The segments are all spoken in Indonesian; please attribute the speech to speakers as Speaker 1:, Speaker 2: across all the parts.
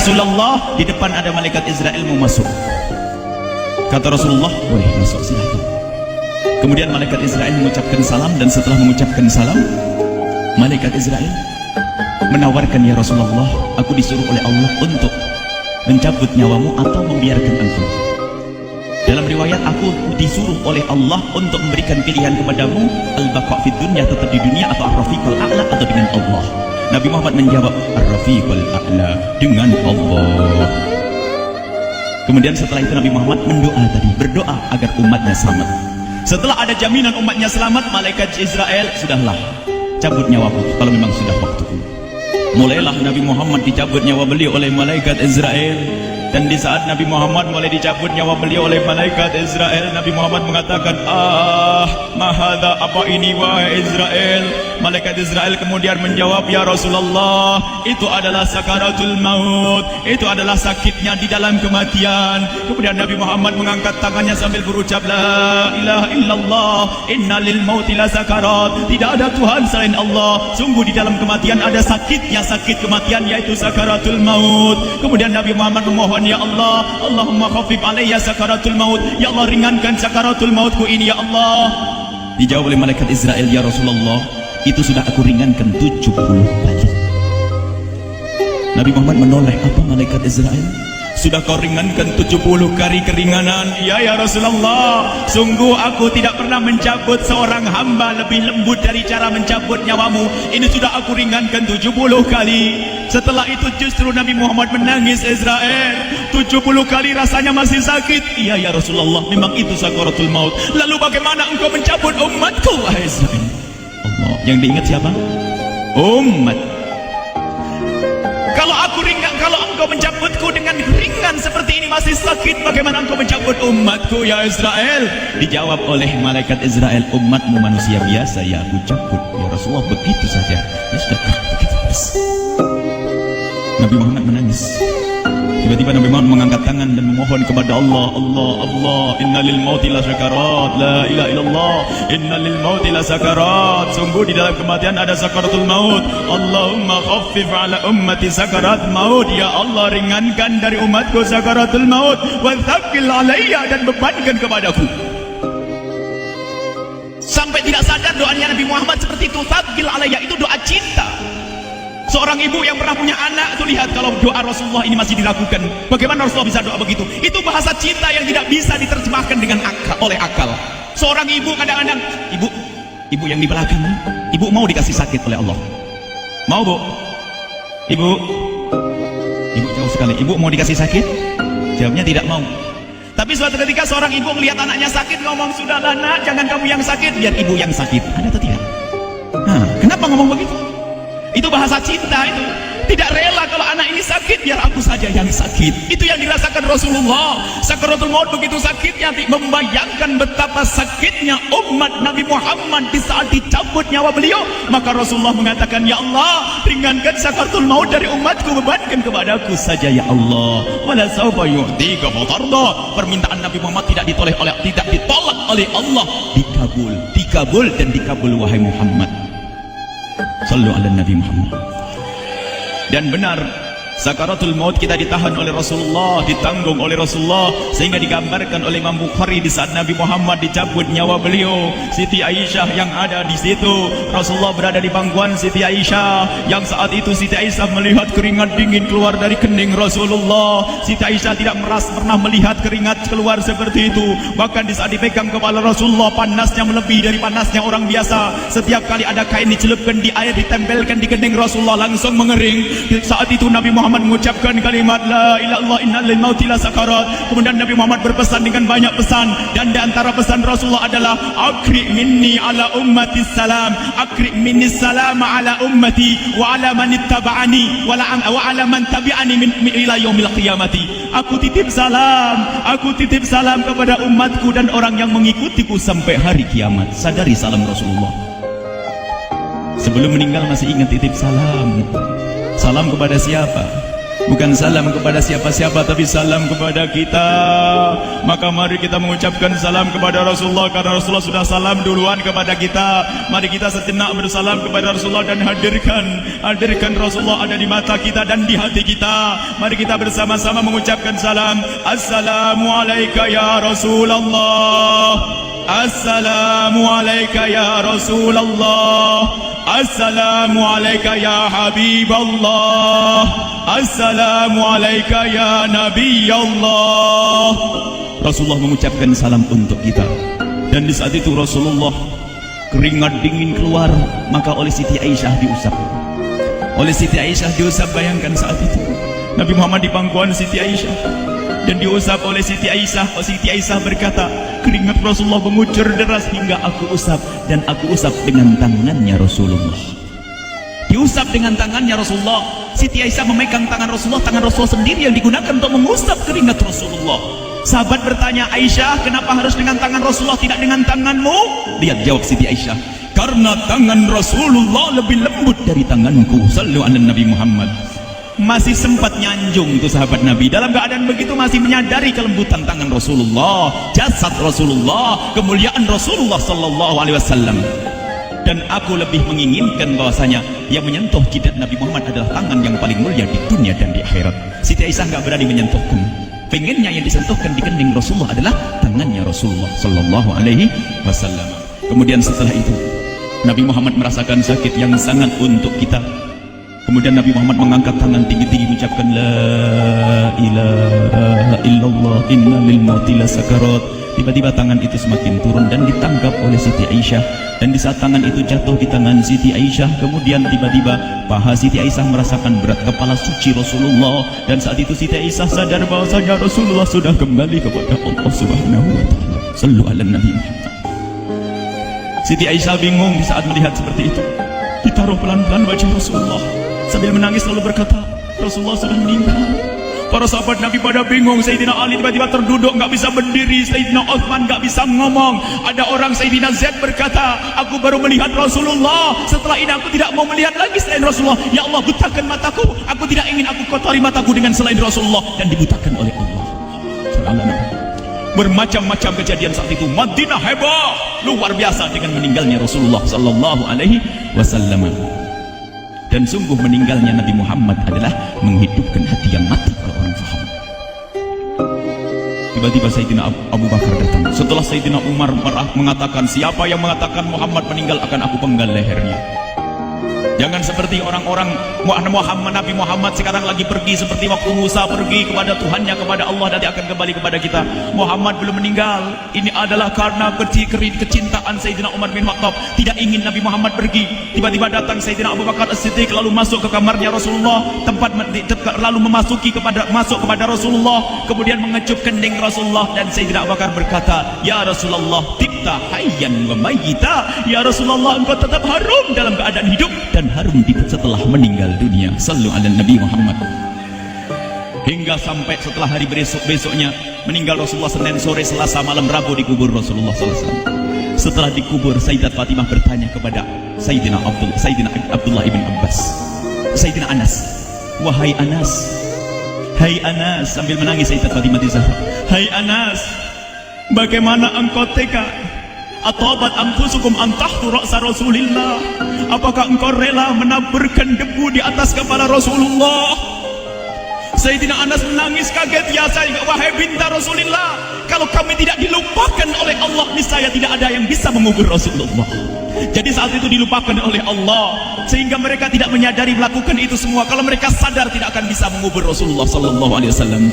Speaker 1: Rasulullah, di depan ada malaikat Israel mau masuk. Kata Rasulullah, boleh masuk, silakan. Kemudian malaikat Israel mengucapkan salam, dan setelah mengucapkan salam, malaikat Israel menawarkan, ya Rasulullah, aku disuruh oleh Allah untuk mencabut nyawamu atau membiarkan engkau. Dalam riwayat, aku disuruh oleh Allah untuk memberikan pilihan kepadamu, al-baqa fid dunya, tetap di dunia, atau ar-rafiqul a'la, atau dengan Allah. Nabi Muhammad menjawab, ar-rafiqul a'la, dengan Allah. Kemudian setelah itu Nabi Muhammad berdoa agar umatnya selamat. Setelah ada jaminan umatnya selamat, malaikat Israel, sudahlah, cabut nyawaku kalau memang sudah waktuku. Mulailah Nabi Muhammad dicabut nyawa beliau oleh malaikat Israel. Dan di saat Nabi Muhammad mulai dicabut nyawa beliau oleh malaikat Israel, Nabi Muhammad mengatakan, mahadha, apa ini wahai Israel? Malaikat Israel kemudian menjawab, ya Rasulullah, itu adalah sakaratul maut, itu adalah sakitnya di dalam kematian. Kemudian Nabi Muhammad mengangkat tangannya sambil berucap, la ilaha illallah, inna lil mauti la sakarat, tidak ada Tuhan selain Allah, sungguh di dalam kematian ada sakitnya, sakit kematian, yaitu sakaratul maut. Kemudian Nabi Muhammad memohon, ya Allah, Allahumma khafif alayya sakaratul maut, ya Allah, ringankan sakaratul mautku ini, ya Allah. Dijawab oleh malaikat Israel, ya Rasulullah, itu sudah aku ringankan 70 kali. Nabi Muhammad menoleh, apa malaikat Israel? Sudah kau ringankan 70 kali keringanan? Ya Rasulullah, sungguh aku tidak pernah mencabut seorang hamba lebih lembut dari cara mencabut nyawamu. Ini sudah aku ringankan 70 kali. Setelah itu justru Nabi Muhammad menangis, Israel, 70 kali rasanya masih sakit. Iya ya Rasulullah, memang itu sakaratul maut. Lalu bagaimana engkau mencabut umatku, wahai Israel? Allah, yang diingat siapa? Umat. Kalau engkau mencabutku dengan ringan seperti ini masih sakit, bagaimana engkau mencabut umatku, ya Israel? Dijawab oleh malaikat Israel, umatmu manusia biasa, ya aku cabut. Ya Rasulullah, begitu saja. Ya sudah, begitu. Nabi Muhammad menangis. Tiba-tiba Nabi Muhammad mengangkat tangan dan memohon kepada Allah, Allah, inna lil mauti la sakarat, la ilaha illallah, inna lil mauti la sakarat, sungguh di dalam kematian ada sakaratul maut. Allahumma khaffif ala ummati sakarat maut, ya Allah, ringankan dari umatku sakaratul maut, wa thaqqil alayya, dan bebankan kepadaku. Sampai tidak sadar doanya Nabi Muhammad seperti itu, thaqqil alayya, itu doa cinta. Seorang ibu yang pernah punya anak itu, lihat kalau doa Rasulullah ini masih dilakukan, bagaimana Rasulullah bisa doa begitu? Itu bahasa cinta yang tidak bisa diterjemahkan dengan oleh akal. Seorang ibu kadang-kadang, ibu yang di belakang, ibu mau dikasih sakit oleh Allah? Mau, Bu? Ibu jauh sekali. Ibu mau dikasih sakit? Jawabnya tidak mau. Tapi suatu ketika seorang ibu melihat anaknya sakit, ngomong, sudahlah nak, jangan kamu yang sakit, biar ibu yang sakit. Ada atau tidak? Kenapa ngomong begitu? Itu bahasa cinta itu. Tidak rela kalau anak ini sakit, biar aku saja yang sakit. Itu yang dirasakan Rasulullah. Sakaratul maut begitu sakitnya, membayangkan betapa sakitnya umat Nabi Muhammad di saat dicabut nyawa beliau. Maka Rasulullah mengatakan, ya Allah, ringankan sakaratul maut dari umatku, bebankan kepadaku saja, ya Allah. Wala sawfa yu'tika fatarda. Permintaan Nabi Muhammad tidak ditolak oleh Allah, dikabul dan dikabul, wahai Muhammad. Sallu ala Nabi Muhammad. Dan benar, sakaratul maut kita ditahan oleh Rasulullah, ditanggung oleh Rasulullah, sehingga digambarkan oleh Imam Bukhari di saat Nabi Muhammad dicabut nyawa beliau, Siti Aisyah yang ada di situ. Rasulullah berada di pangkuan Siti Aisyah, yang saat itu Siti Aisyah melihat keringat dingin keluar dari kening Rasulullah. Siti Aisyah tidak pernah melihat keringat keluar seperti itu. Bahkan di saat dipegang kepala Rasulullah, panasnya melebihi dari panasnya orang biasa. Setiap kali ada kain dicelupkan di air, ditempelkan di kening Rasulullah, langsung mengering. Saat itu Nabi Muhammad mengucapkan kalimat la ilaha illallah, innal lil mauti la sakarat. Kemudian Nabi Muhammad berpesan dengan banyak pesan, dan di antara pesan Rasulullah adalah akri minni ala ummati salam, akri minni salam ala ummati wa ala man ittaba'ani wa ala man tabi'ani min ila yaumil qiyamati. Aku titip salam kepada umatku dan orang yang mengikutiku sampai hari kiamat. Sadari salam Rasulullah. Sebelum meninggal masih ingat titip salam. Salam kepada siapa? Bukan salam kepada siapa-siapa, tapi salam kepada kita. Maka mari kita mengucapkan salam kepada Rasulullah, karena Rasulullah sudah salam duluan kepada kita. Mari kita sejenak bersalam kepada Rasulullah dan hadirkan Rasulullah ada di mata kita dan di hati kita. Mari kita bersama-sama mengucapkan salam. Assalamualaikum ya Rasulullah. Assalamualaikum ya Rasulullah. Assalamualaikum ya Habiballah. Assalamualaikum ya Nabi Allah. Rasulullah mengucapkan salam untuk kita. Dan di saat itu Rasulullah keringat dingin keluar, maka oleh Siti Aisyah diusap. Oleh Siti Aisyah diusap, bayangkan saat itu Nabi Muhammad di pangkuan Siti Aisyah dan diusap oleh Siti Aisyah. Siti Aisyah berkata, keringat Rasulullah mengucur deras hingga aku usap, dan aku usap dengan tangannya Rasulullah. Diusap dengan tangannya Rasulullah. Siti Aisyah memegang tangan Rasulullah, tangan Rasulullah sendiri yang digunakan untuk mengusap keringat Rasulullah. Sahabat bertanya, Aisyah, kenapa harus dengan tangan Rasulullah tidak dengan tanganmu? Lihat jawab Siti Aisyah, karena tangan Rasulullah lebih lembut dari tanganku. Sallu ala Nabi Muhammad. Masih sempat nyanjung tuh sahabat Nabi. Dalam keadaan begitu masih menyadari kelembutan tangan Rasulullah, jasad Rasulullah, kemuliaan Rasulullah sallallahu alaihi wasallam. Dan aku lebih menginginkan bahwasanya yang menyentuh jidat Nabi Muhammad adalah tangan yang paling mulia di dunia dan di akhirat. Siti Aisyah nggak berani menyentuhkan. Pengennya yang disentuhkan di kening Rasulullah adalah tangannya Rasulullah sallallahu alaihi wasallam. Kemudian setelah itu Nabi Muhammad merasakan sakit yang sangat untuk kita. Kemudian Nabi Muhammad mengangkat tangan tinggi-tinggi mengucapkan la ilaha illallah inna lil mauti lasakarat. Tiba-tiba tangan itu semakin turun dan ditangkap oleh Siti Aisyah. Dan di saat tangan itu jatuh di tangan Siti Aisyah, kemudian tiba-tiba paha Siti Aisyah merasakan berat kepala suci Rasulullah. Dan saat itu Siti Aisyah sadar bahwasanya Rasulullah sudah kembali kepada Allah Subhanahu wa taala. Sallu ala Nabi Muhammad. Siti Aisyah bingung di saat melihat seperti itu. Ditaruh pelan-pelan wajah Rasulullah sambil menangis lalu berkata, Rasulullah sudah meninggal. Para sahabat Nabi pada bingung. Sayyidina Ali tiba-tiba terduduk, nggak bisa berdiri. Sayyidina Utsman nggak bisa ngomong. Ada orang, Sayyidina Zaid berkata, aku baru melihat Rasulullah, setelah ini aku tidak mau melihat lagi selain Rasulullah. Ya Allah, butakan mataku, aku tidak ingin aku kotori mataku dengan selain Rasulullah. Dan dibutakan oleh Allah. Bermacam-macam kejadian saat itu. Madinah heboh luar biasa dengan meninggalnya Rasulullah sallallahu alaihi wasallam. Dan sungguh meninggalnya Nabi Muhammad adalah menghidupkan hati yang mati kalau orang faham. Tiba-tiba Sayyidina Abu Bakar datang. Setelah Sayyidina Umar mengatakan, siapa yang mengatakan Muhammad meninggal akan aku penggal lehernya. Jangan seperti orang-orang Nabi Muhammad sekarang lagi pergi seperti waktu Musa pergi kepada Tuhannya, kepada Allah, dan dia akan kembali kepada kita. Muhammad belum meninggal. Ini adalah karena kecintaan Sayyidina Umar bin Khattab, tidak ingin Nabi Muhammad pergi. Tiba-tiba datang Sayyidina Abu Bakar As-Siddiq lalu masuk ke kamarnya Rasulullah, lalu masuk kepada Rasulullah, kemudian mengecup kening Rasulullah. Dan Sayyidina Abu Bakar berkata, ya Rasulullah, tibta hayyan wa mayyita. Ya Rasulullah, engkau tetap harum dalam keadaan hidup dan harum setelah meninggal dunia. Sallu ala Nabi Muhammad. Hingga sampai setelah hari besoknya meninggal Rasulullah, Senin sore, Selasa malam, Rabu dikubur Rasulullah SAW. Setelah dikubur, Sayyidat Fatimah bertanya kepada Sayyidina Abdullah ibn Abbas, Sayyidina Anas, wahai Anas, hai Anas, sambil menangis Sayyidat Fatimah di Zahra, hai Anas, bagaimana engkau tega? Atabat anfusukum an tahtu ra'sa Rasulillah. Apakah engkau rela menaburkan debu di atas kepala Rasulullah? Sayyidina Anas menangis kaget, ya wahai binta Rasulillah, kalau kami tidak dilupakan oleh Allah, niscaya tidak ada yang bisa mengubur Rasulullah. Jadi saat itu dilupakan oleh Allah, sehingga mereka tidak menyadari melakukan itu semua. Kalau mereka sadar, tidak akan bisa mengubur Rasulullah sallallahu alaihi wasallam.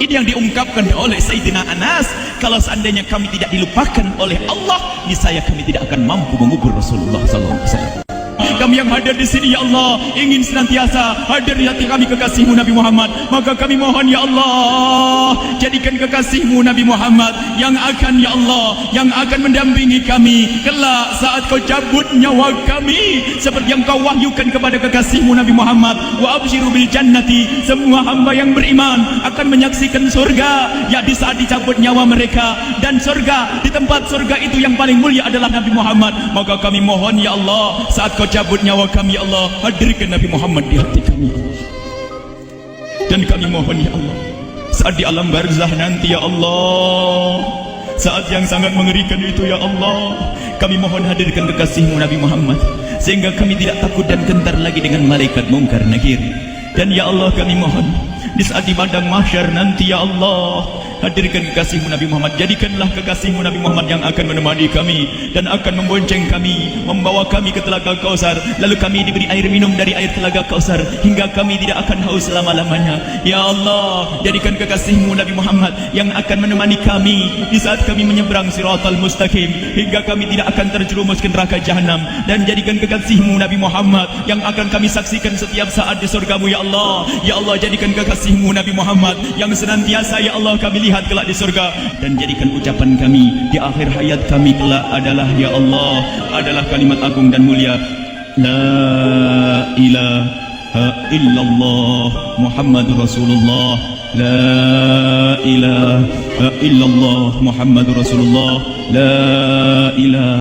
Speaker 1: Ini yang diungkapkan oleh Sayyidina Anas. Kalau seandainya kami tidak dilupakan oleh Allah, niscaya kami tidak akan mampu mengubur Rasulullah sallallahu alaihi wasallam. Kami yang hadir di sini, ya Allah, ingin senantiasa hadir di hati kami kekasihmu Nabi Muhammad. Maka kami mohon, ya Allah, jadikan kekasihmu Nabi Muhammad yang akan, ya Allah, yang akan mendampingi kami kelak saat kau cabut nyawa kami, seperti yang kau wahyukan kepada kekasihmu Nabi Muhammad. Wa abshiru bil jannati, semua hamba yang beriman akan menyaksikan surga, ya di saat dicabut nyawa mereka. Dan surga, di tempat surga itu yang paling mulia adalah Nabi Muhammad. Maka kami mohon, ya Allah, saat kau cabut nyawa kami, ya Allah, hadirkan Nabi Muhammad di hati kami, ya Allah. Dan kami mohon ya Allah, saat di alam barzah nanti ya Allah, saat yang sangat mengerikan itu ya Allah, kami mohon hadirkan kekasih-Mu Nabi Muhammad, sehingga kami tidak takut dan gentar lagi dengan malaikat mungkar nakir. Dan ya Allah kami mohon, di saat di padang mahsyar nanti ya Allah, hadirkan kekasih-Mu Nabi Muhammad. Jadikanlah kekasih-Mu Nabi Muhammad yang akan menemani kami dan akan membonceng kami, membawa kami ke telaga Kausar. Lalu kami diberi air minum dari air telaga Kausar hingga kami tidak akan haus selama-lamanya. Ya Allah, jadikan kekasih-Mu Nabi Muhammad yang akan menemani kami di saat kami menyeberang Siratal Mustaqim hingga kami tidak akan terjerumus ke neraka Jahanam. Dan jadikan kekasih-Mu Nabi Muhammad yang akan kami saksikan setiap saat di surga-Mu ya Allah. Ya Allah, jadikan kekasih-Mu Nabi Muhammad yang senantiasa ya Allah kami lihat kelak di surga. Dan jadikan ucapan kami di akhir hayat kami kelak adalah ya Allah, adalah kalimat agung dan mulia, La ilaha illallah Muhammadur Rasulullah, La ilaha illallah Muhammadur Rasulullah, La ilaha